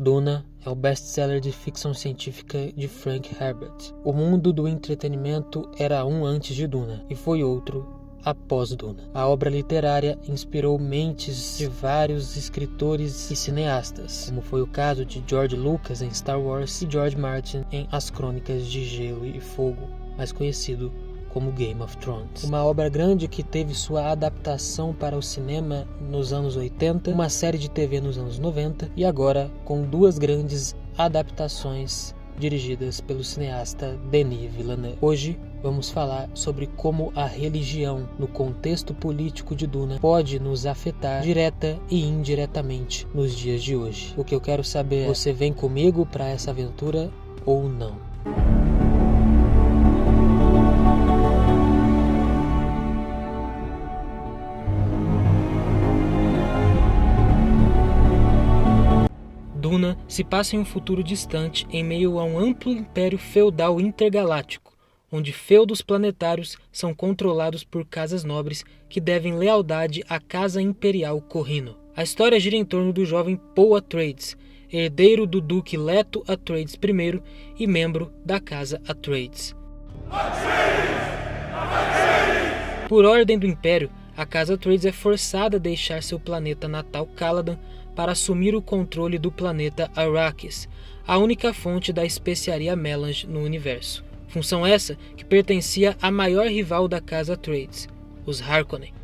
Duna é o best-seller de ficção científica de Frank Herbert. O mundo do entretenimento era um antes de Duna e foi outro após Duna. A obra literária inspirou mentes de vários escritores e cineastas, como foi o caso de George Lucas em Star Wars e George Martin em As Crônicas de Gelo e Fogo, mais conhecido como Game of Thrones. Uma obra grande que teve sua adaptação para o cinema nos anos 80, uma série de TV nos anos 90 e agora com duas grandes adaptações dirigidas pelo cineasta Denis Villeneuve. Hoje vamos falar sobre como a religião no contexto político de Duna pode nos afetar direta e indiretamente nos dias de hoje. O que eu quero saber é: você vem comigo para essa aventura ou não? Duna se passa em um futuro distante em meio a um amplo império feudal intergaláctico, onde feudos planetários são controlados por casas nobres que devem lealdade à Casa Imperial Corrino. A história gira em torno do jovem Paul Atreides, herdeiro do Duque Leto Atreides I e membro da Casa Atreides. Por ordem do Império, a Casa Atreides é forçada a deixar seu planeta natal Caladan para assumir o controle do planeta Arrakis, a única fonte da especiaria Melange no universo. Função essa que pertencia à maior rival da Casa Atreides, os Harkonnen.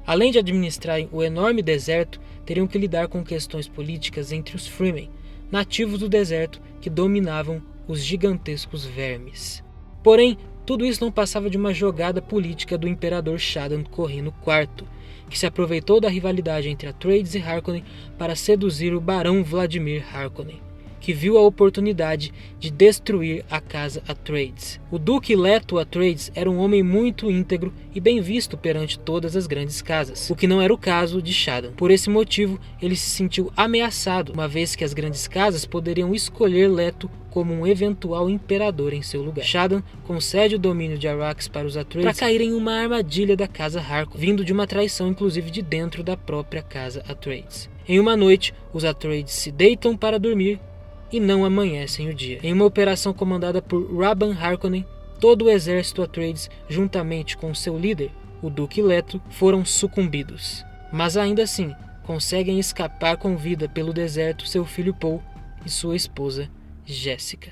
Além de administrarem o enorme deserto, teriam que lidar com questões políticas entre os Fremen, nativos do deserto que dominavam os gigantescos vermes. Porém, tudo isso não passava de uma jogada política do imperador Shadan Corrino IV, que se aproveitou da rivalidade entre Atreides e Harkonnen para seduzir o barão Vladimir Harkonnen, que viu a oportunidade de destruir a casa Atreides. O Duque Leto Atreides era um homem muito íntegro e bem visto perante todas as grandes casas, o que não era o caso de Shadan. Por esse motivo, ele se sentiu ameaçado, uma vez que as grandes casas poderiam escolher Leto como um eventual imperador em seu lugar. Shadan concede o domínio de Arrakis para os Atreides para caírem em uma armadilha da casa Harkonnen, vindo de uma traição inclusive de dentro da própria casa Atreides. Em uma noite, os Atreides se deitam para dormir e não amanhecem o dia. Em uma operação comandada por Rabban Harkonnen, todo o exército Atreides, juntamente com seu líder, o Duque Leto, foram sucumbidos. Mas ainda assim, conseguem escapar com vida pelo deserto seu filho Paul e sua esposa Jessica.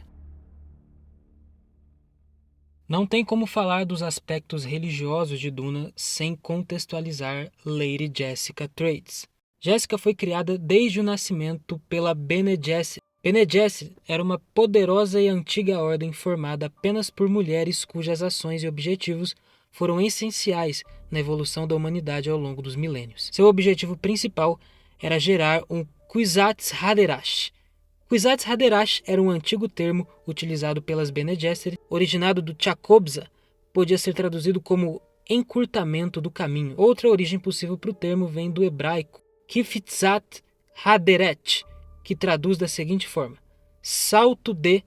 Não tem como falar dos aspectos religiosos de Duna sem contextualizar Lady Jessica Atreides. Jessica foi criada desde o nascimento pela Bene Gesserit. Bene Gesserit era uma poderosa e antiga ordem formada apenas por mulheres cujas ações e objetivos foram essenciais na evolução da humanidade ao longo dos milênios. Seu objetivo principal era gerar um Kwisatz Haderach. Kwisatz Haderach era um antigo termo utilizado pelas Bene Gesserit, originado do Chakobza, podia ser traduzido como encurtamento do caminho. Outra origem possível para o termo vem do hebraico Kfitzat Haderach, que traduz da seguinte forma: salto de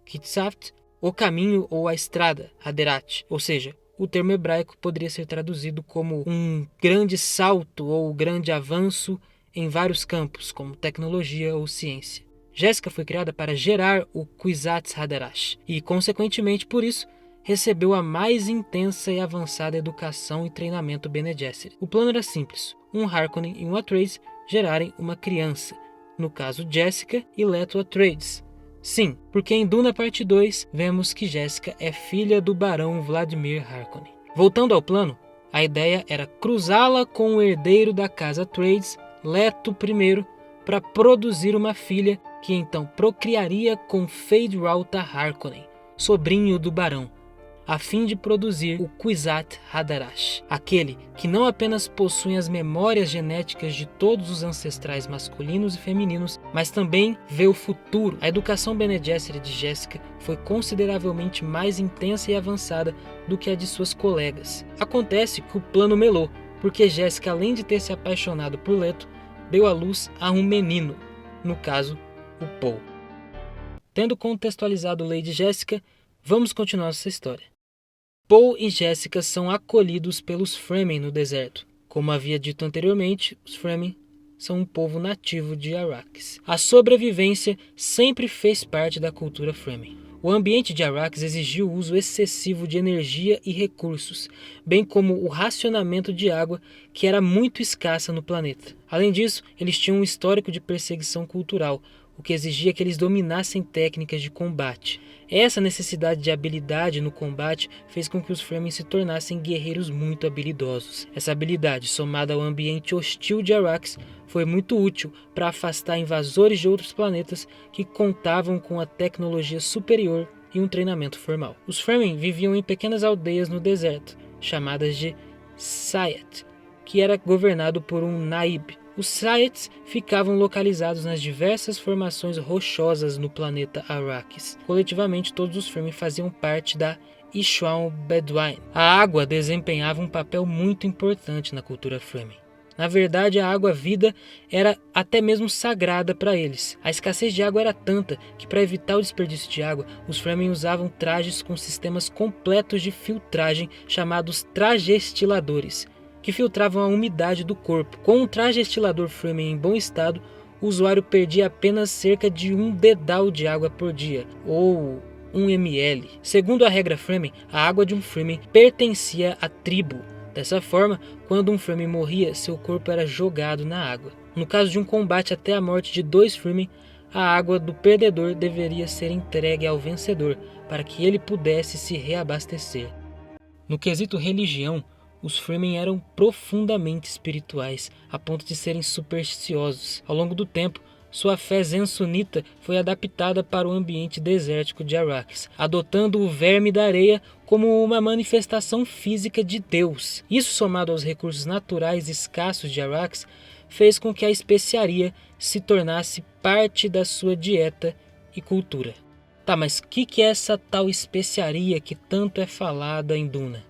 Kitsaft, o caminho ou a estrada, Haderach. Ou seja, o termo hebraico poderia ser traduzido como um grande salto ou grande avanço em vários campos, como tecnologia ou ciência. Jessica foi criada para gerar o Kwisatz Haderach e, consequentemente por isso, recebeu a mais intensa e avançada educação e treinamento Bene Gesserit. O plano era simples: um Harkonnen e um Atreides gerarem uma criança, no caso Jessica e Leto Atreides. Sim, porque em Duna Parte 2 vemos que Jessica é filha do barão Vladimir Harkonnen. Voltando ao plano, a ideia era cruzá-la com o herdeiro da casa Atreides, Leto I, para produzir uma filha que então procriaria com Feyd-Rautha Harkonnen, sobrinho do barão, a fim de produzir o Kwisatz Haderach, aquele que não apenas possui as memórias genéticas de todos os ancestrais masculinos e femininos, mas também vê o futuro. A educação Bene Gesserit de Jessica foi consideravelmente mais intensa e avançada do que a de suas colegas. Acontece que o plano melou, porque Jessica, além de ter se apaixonado por Leto, deu à luz a um menino, no caso, o Paul. Tendo contextualizado Lady Jessica, vamos continuar essa história. Paul e Jessica são acolhidos pelos Fremen no deserto. Como havia dito anteriormente, os Fremen são um povo nativo de Arrakis. A sobrevivência sempre fez parte da cultura Fremen. O ambiente de Arrakis exigiu o uso excessivo de energia e recursos, bem como o racionamento de água, que era muito escassa no planeta. Além disso, eles tinham um histórico de perseguição cultural, o que exigia que eles dominassem técnicas de combate. Essa necessidade de habilidade no combate fez com que os Fremen se tornassem guerreiros muito habilidosos. Essa habilidade, somada ao ambiente hostil de Arrakis, foi muito útil para afastar invasores de outros planetas que contavam com a tecnologia superior e um treinamento formal. Os Fremen viviam em pequenas aldeias no deserto, chamadas de Sayat, que era governado por um Naib. Os Sayats ficavam localizados nas diversas formações rochosas no planeta Arrakis. Coletivamente, todos os Fremen faziam parte da Ishwal Bedouin. A água desempenhava um papel muito importante na cultura Fremen. Na verdade, a água-vida era até mesmo sagrada para eles. A escassez de água era tanta que, para evitar o desperdício de água, os Fremen usavam trajes com sistemas completos de filtragem chamados tragestiladores, que filtravam a umidade do corpo. Com um tragestilador Fremen em bom estado, o usuário perdia apenas cerca de 1 dedal de água por dia, ou 1 ml. Segundo a regra Fremen, a água de um Fremen pertencia à tribo. Dessa forma, quando um Fremen morria, seu corpo era jogado na água. No caso de um combate até a morte de 2 Fremen, a água do perdedor deveria ser entregue ao vencedor, para que ele pudesse se reabastecer. No quesito religião, os Fremen eram profundamente espirituais, a ponto de serem supersticiosos. Ao longo do tempo, sua fé zen-sunita foi adaptada para o ambiente desértico de Arrakis, adotando o verme da areia como uma manifestação física de Deus. Isso, somado aos recursos naturais escassos de Arrakis, fez com que a especiaria se tornasse parte da sua dieta e cultura. Tá, mas o que é essa tal especiaria que tanto é falada em Duna?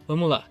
Vamos lá.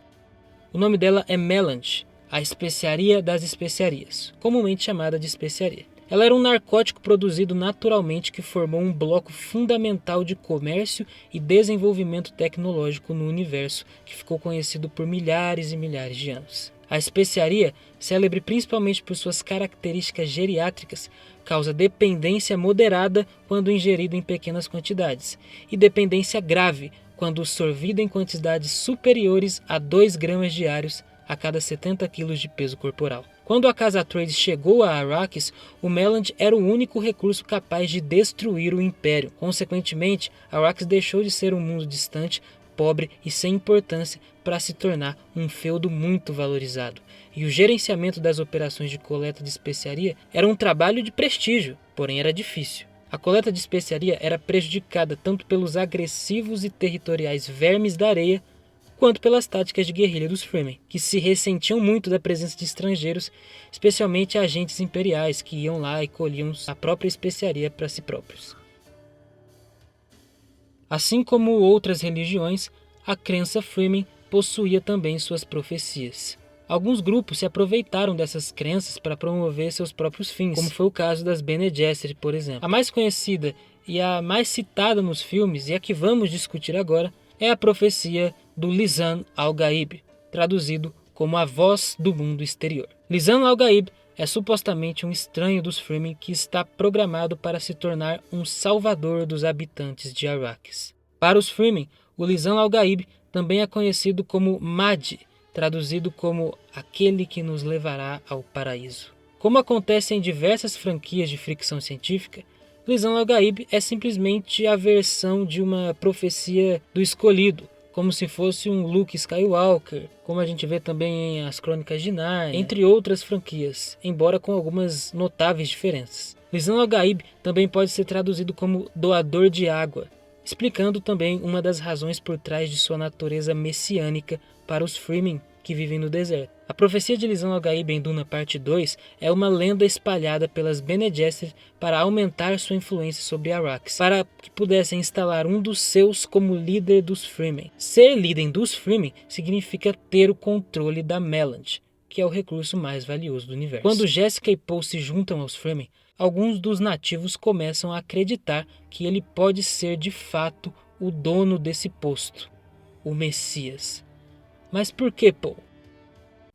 O nome dela é Melange, a especiaria das especiarias, comumente chamada de especiaria. Ela era um narcótico produzido naturalmente que formou um bloco fundamental de comércio e desenvolvimento tecnológico no universo, que ficou conhecido por milhares e milhares de anos. A especiaria, célebre principalmente por suas características geriátricas, causa dependência moderada quando ingerida em pequenas quantidades, e dependência grave quando sorvida em quantidades superiores a 2 gramas diários a cada 70 kg de peso corporal. Quando a Casa Atreides chegou a Arrakis, o Melange era o único recurso capaz de destruir o Império. Consequentemente, Arrakis deixou de ser um mundo distante, pobre e sem importância para se tornar um feudo muito valorizado. E o gerenciamento das operações de coleta de especiaria era um trabalho de prestígio, porém era difícil. A coleta de especiaria era prejudicada tanto pelos agressivos e territoriais vermes da areia, quanto pelas táticas de guerrilha dos Fremen, que se ressentiam muito da presença de estrangeiros, especialmente agentes imperiais que iam lá e colhiam a própria especiaria para si próprios. Assim como outras religiões, a crença Fremen possuía também suas profecias. Alguns grupos se aproveitaram dessas crenças para promover seus próprios fins, como foi o caso das Bene Gesserit, por exemplo. A mais conhecida e a mais citada nos filmes, e a que vamos discutir agora, é a profecia do Lisan al-Gaib, traduzido como a voz do mundo exterior. Lisan al-Gaib é supostamente um estranho dos Fremen que está programado para se tornar um salvador dos habitantes de Arrakis. Para os Fremen, o Lisan al-Gaib também é conhecido como Mahdi, traduzido como aquele que nos levará ao paraíso. Como acontece em diversas franquias de ficção científica, Lisan al-Gaib é simplesmente a versão de uma profecia do escolhido, como se fosse um Luke Skywalker, como a gente vê também em As Crônicas de Nárnia, entre outras franquias, embora com algumas notáveis diferenças. Lisan al-Gaib também pode ser traduzido como doador de água, explicando também uma das razões por trás de sua natureza messiânica para os Fremen que vivem no deserto. A profecia de Lisan al-Gaib em Duna Parte 2 é uma lenda espalhada pelas Bene Gesserit para aumentar sua influência sobre Arrakis, para que pudessem instalar um dos seus como líder dos Fremen. Ser líder dos Fremen significa ter o controle da Melange, que é o recurso mais valioso do universo. Quando Jessica e Poe se juntam aos Fremen, alguns dos nativos começam a acreditar que ele pode ser de fato o dono desse posto, o Messias. Mas por que Poe?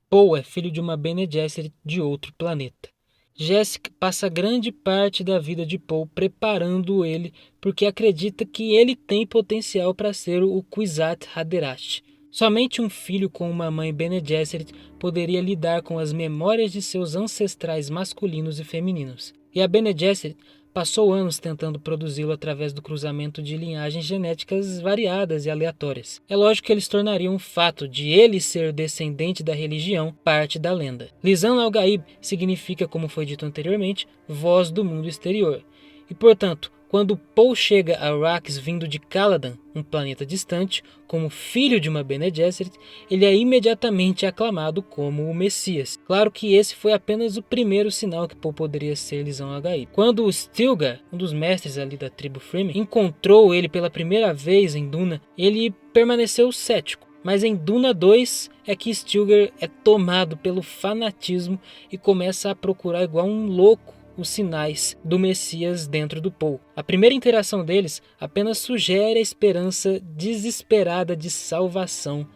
Poe é filho de uma Bene Gesserit de outro planeta. Jessica passa grande parte da vida de Paul preparando ele porque acredita que ele tem potencial para ser o Kwisatz Haderach. Somente um filho com uma mãe Bene Gesserit poderia lidar com as memórias de seus ancestrais masculinos e femininos. E a Bene Gesserit passou anos tentando produzi-lo através do cruzamento de linhagens genéticas variadas e aleatórias. É lógico que eles tornariam o fato de ele ser descendente da religião parte da lenda. Lisan al-Gaib significa, como foi dito anteriormente, voz do mundo exterior. E, portanto, quando Paul chega a Arrakis vindo de Caladan, um planeta distante, como filho de uma Bene Gesserit, ele é imediatamente aclamado como o Messias. Claro que esse foi apenas o primeiro sinal que Paul poderia ser Lisan al-Gaib. Quando Stilgar, um dos mestres ali da tribo Fremen, encontrou ele pela primeira vez em Duna, ele permaneceu cético. Mas em Duna 2 é que Stilgar é tomado pelo fanatismo e começa a procurar igual um louco os sinais do Messias dentro do Paul. A primeira interação deles apenas sugere a esperança desesperada de salvação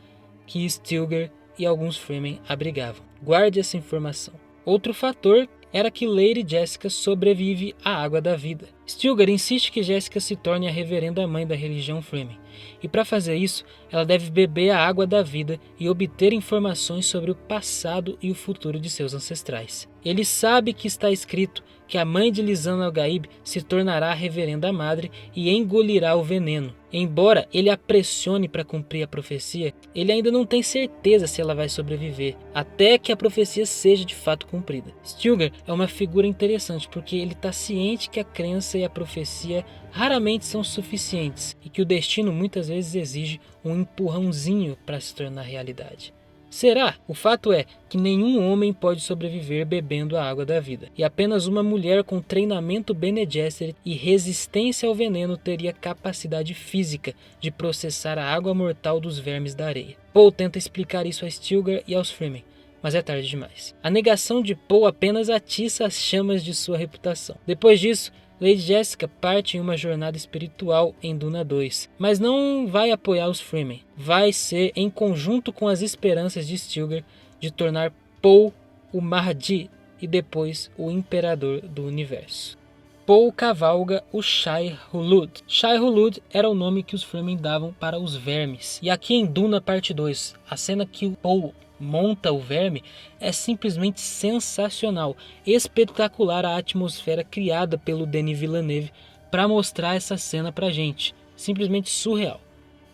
que Stilgar e alguns Fremen abrigavam. Guarde essa informação. Outro fator era que Lady Jessica sobrevive à água da vida. Stilgar insiste que Jessica se torne a reverenda mãe da religião Fremen. E para fazer isso, ela deve beber a água da vida e obter informações sobre o passado e o futuro de seus ancestrais. Ele sabe que está escrito que a mãe de Lisan al-Gaib se tornará a reverenda madre e engolirá o veneno. Embora ele a pressione para cumprir a profecia, ele ainda não tem certeza se ela vai sobreviver, até que a profecia seja de fato cumprida. Stilgar é uma figura interessante porque ele está ciente que a crença e a profecia raramente são suficientes e que o destino muitas vezes exige um empurrãozinho para se tornar realidade. Será? O fato é que nenhum homem pode sobreviver bebendo a água da vida, e apenas uma mulher com treinamento Bene Gesserit e resistência ao veneno teria capacidade física de processar a água mortal dos vermes da areia. Paul tenta explicar isso a Stilgar e aos Fremen, mas é tarde demais. A negação de Paul apenas atiça as chamas de sua reputação. Depois disso, Lady Jessica parte em uma jornada espiritual em Duna 2, mas não vai apoiar os Fremen. Vai ser em conjunto com as esperanças de Stilgar de tornar Paul o Mahdi e depois o Imperador do Universo. Paul cavalga o Shai-Hulud. Shai-Hulud era o nome que os Fremen davam para os vermes. E aqui em Duna Parte 2, a cena que o Paul monta o verme é simplesmente sensacional, espetacular a atmosfera criada pelo Denis Villeneuve para mostrar essa cena pra gente, simplesmente surreal.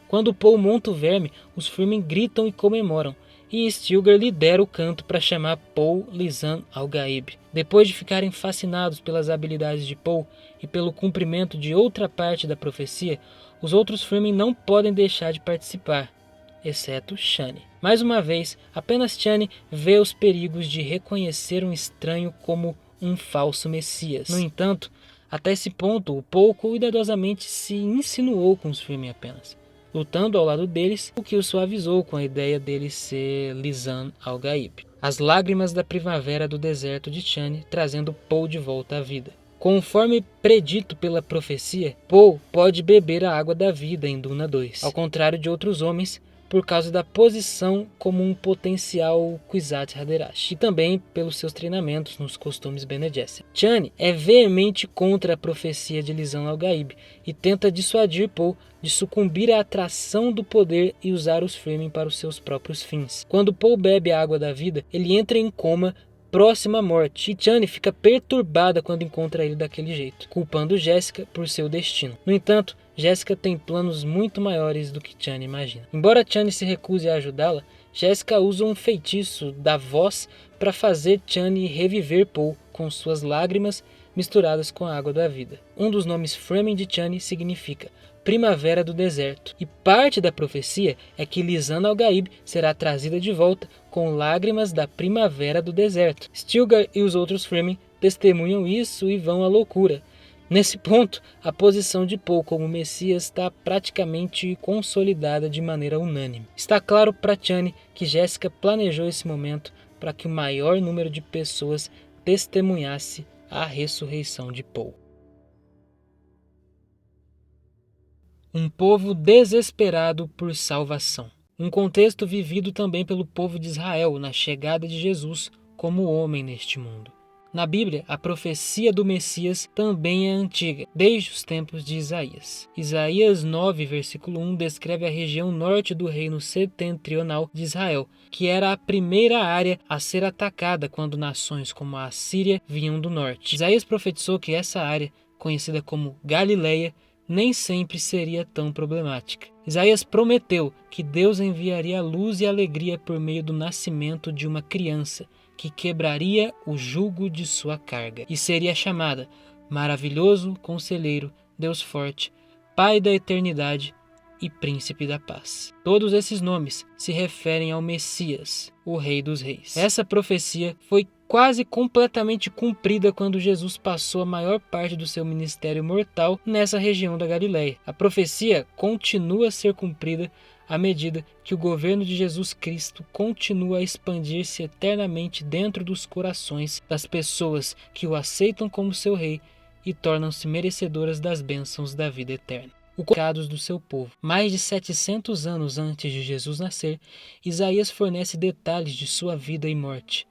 Quando Paul monta o verme, os Fremen gritam e comemoram, e Stilgar lidera o canto para chamar Paul Lisan al-Gaib. Depois de ficarem fascinados pelas habilidades de Paul e pelo cumprimento de outra parte da profecia, os outros Fremen não podem deixar de participar, exceto Chani. Mais uma vez, apenas Chani vê os perigos de reconhecer um estranho como um falso Messias. No entanto, até esse ponto, o Paul cuidadosamente se insinuou com os Fremen apenas, lutando ao lado deles, o que o suavizou com a ideia dele ser Lisan al-Gaib. As lágrimas da primavera do deserto de Chani trazendo Paul de volta à vida. Conforme predito pela profecia, Paul pode beber a água da vida em Duna 2, ao contrário de outros homens, por causa da posição como um potencial Kwisatz Haderach e também pelos seus treinamentos nos costumes Bene Gesserit. Chani é veemente contra a profecia de Lisan al-Gaib e tenta dissuadir Paul de sucumbir à atração do poder e usar os Fremen para os seus próprios fins. Quando Paul bebe a água da vida, ele entra em coma próxima à morte, e Chani fica perturbada quando encontra ele daquele jeito, culpando Jessica por seu destino. No entanto, Jessica tem planos muito maiores do que Chani imagina. Embora Chani se recuse a ajudá-la, Jessica usa um feitiço da voz para fazer Chani reviver Paul com suas lágrimas misturadas com a água da vida. Um dos nomes Fremen de Chani significa Primavera do Deserto, e parte da profecia é que Lisan al-Gaib será trazida de volta com lágrimas da Primavera do Deserto. Stilgar e os outros Fremen testemunham isso e vão à loucura. Nesse ponto, a posição de Paul como Messias está praticamente consolidada de maneira unânime. Está claro para Chani que Jessica planejou esse momento para que o maior número de pessoas testemunhasse a ressurreição de Paul. Um povo desesperado por salvação. Um contexto vivido também pelo povo de Israel na chegada de Jesus como homem neste mundo. Na Bíblia, a profecia do Messias também é antiga, desde os tempos de Isaías. Isaías 9, versículo 1, descreve a região norte do reino setentrional de Israel, que era a primeira área a ser atacada quando nações como a Assíria vinham do norte. Isaías profetizou que essa área, conhecida como Galileia, nem sempre seria tão problemática. Isaías prometeu que Deus enviaria luz e alegria por meio do nascimento de uma criança, que quebraria o jugo de sua carga, e seria chamada Maravilhoso Conselheiro, Deus Forte, Pai da Eternidade e Príncipe da Paz. Todos esses nomes se referem ao Messias, o Rei dos Reis. Essa profecia foi quase completamente cumprida quando Jesus passou a maior parte do seu ministério mortal nessa região da Galileia. A profecia continua a ser cumprida à medida que o governo de Jesus Cristo continua a expandir-se eternamente dentro dos corações das pessoas que o aceitam como seu rei e tornam-se merecedoras das bênçãos da vida eterna. Os pecados do seu povo. Mais de 700 anos antes de Jesus nascer, Isaías fornece detalhes de sua vida e morte.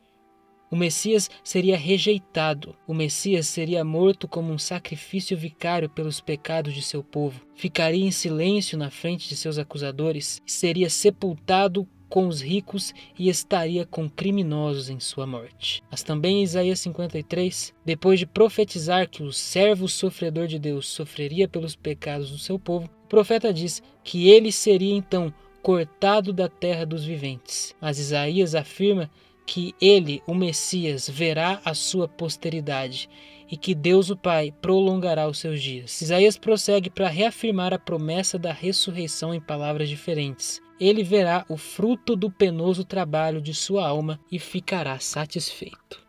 O Messias seria rejeitado. O Messias seria morto como um sacrifício vicário pelos pecados de seu povo. Ficaria em silêncio na frente de seus acusadores. Seria sepultado com os ricos e estaria com criminosos em sua morte. Mas também em Isaías 53, depois de profetizar que o servo sofredor de Deus sofreria pelos pecados do seu povo, o profeta diz que ele seria então cortado da terra dos viventes. Mas Isaías afirma que ele, o Messias, verá a sua posteridade e que Deus o Pai prolongará os seus dias. Isaías prossegue para reafirmar a promessa da ressurreição em palavras diferentes. Ele verá o fruto do penoso trabalho de sua alma e ficará satisfeito.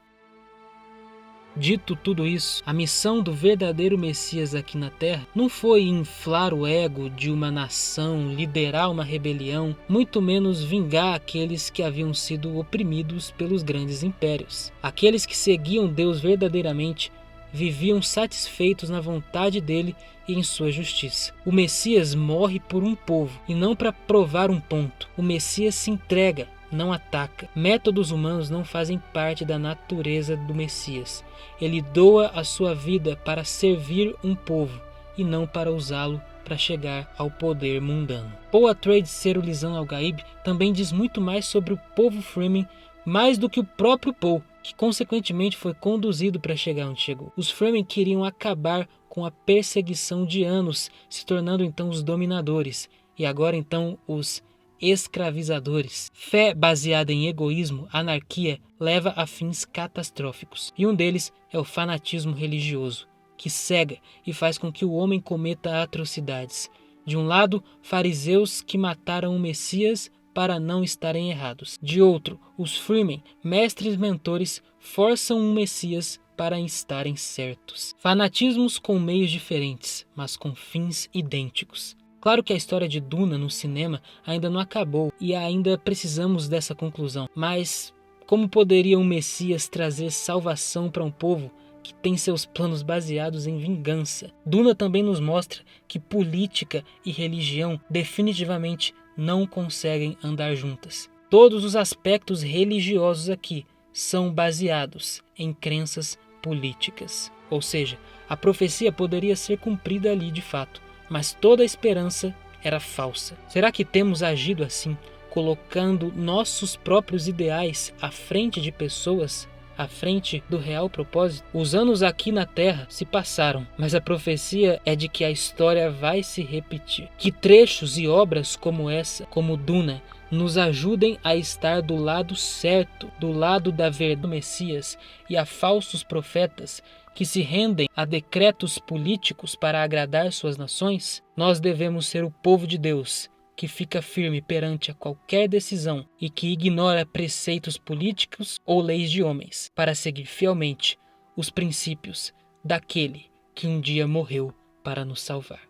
Dito tudo isso, a missão do verdadeiro Messias aqui na Terra não foi inflar o ego de uma nação, liderar uma rebelião, muito menos vingar aqueles que haviam sido oprimidos pelos grandes impérios. Aqueles que seguiam Deus verdadeiramente viviam satisfeitos na vontade dele e em sua justiça. O Messias morre por um povo e não para provar um ponto. O Messias se entrega, não ataca. Métodos humanos não fazem parte da natureza do Messias. Ele doa a sua vida para servir um povo e não para usá-lo para chegar ao poder mundano. Paul Atreides ser o Lisan al-Gaib também diz muito mais sobre o povo Fremen, mais do que o próprio Paul, que consequentemente foi conduzido para chegar onde chegou. Os Fremen queriam acabar com a perseguição de anos, se tornando então os dominadores, e agora então os escravizadores. Fé baseada em egoísmo, anarquia, leva a fins catastróficos. E um deles é o fanatismo religioso, que cega e faz com que o homem cometa atrocidades. De um lado, fariseus que mataram o Messias para não estarem errados. De outro, os Fremen, mestres mentores, forçam um Messias para estarem certos. Fanatismos com meios diferentes, mas com fins idênticos. Claro que a história de Duna no cinema ainda não acabou e ainda precisamos dessa conclusão. Mas como poderia um Messias trazer salvação para um povo que tem seus planos baseados em vingança? Duna também nos mostra que política e religião definitivamente não conseguem andar juntas. Todos os aspectos religiosos aqui são baseados em crenças políticas. Ou seja, a profecia poderia ser cumprida ali de fato, mas toda a esperança era falsa. Será que temos agido assim, colocando nossos próprios ideais à frente de pessoas, à frente do real propósito? Os anos aqui na Terra se passaram, mas a profecia é de que a história vai se repetir. Que trechos e obras como essa, como Duna, nos ajudem a estar do lado certo, do lado da verdade do Messias e a falsos profetas que se rendem a decretos políticos para agradar suas nações. Nós devemos ser o povo de Deus, que fica firme perante a qualquer decisão e que ignora preceitos políticos ou leis de homens, para seguir fielmente os princípios daquele que um dia morreu para nos salvar.